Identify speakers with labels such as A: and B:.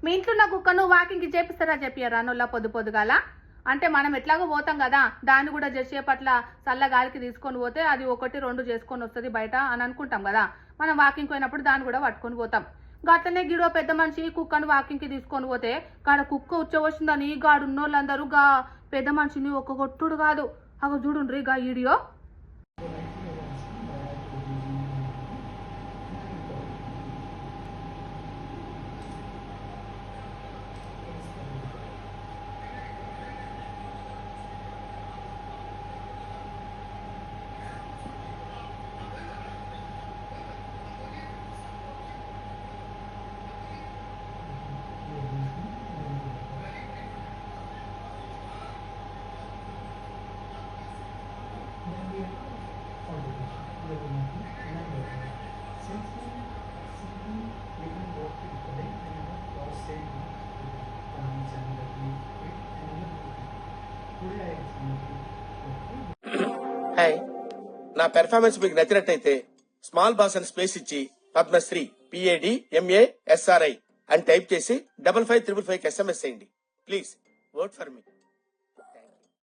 A: మీ ఇంట్లో ఉన్న కుక్కను వాకింగ్కి చేపిస్తారా చెప్పారా నొల్ల పొద్దుగాల అంటే మనం ఎట్లాగో పోతాం కదా దాన్ని కూడా జసేపట్ల చల్ల గాలికి తీసుకొని పోతే అది 1-2 చేసుకొని వస్తుంది బయట అని అనుకుంటాం కదా మనం వాకింగ్ పోయినప్పుడు దాన్ని కూడా పట్టుకొని పోతాం గట్లనే గిడో పెద్ద మనిషి కుక్కను వాకింగ్కి తీసుకొని పోతే కాడ కుక్క ఉచ్చవచ్చిందని గాడు ఉన్నోళ్ళందరూ గా పెద్ద మనిషిని ఒక్క కొట్టుడు కాదు అగో చూడుండ్రి గా వీడియో.
B: హాయ్, నా పెర్ఫార్మెన్స్ మీకు నచ్చినట్టయితే స్మాల్ బాస్ అని స్పేస్ ఇచ్చి పద్మశ్రీ PADMASRI అని టైప్ చేసి 5555 SMS చేయండి. Please vote for me.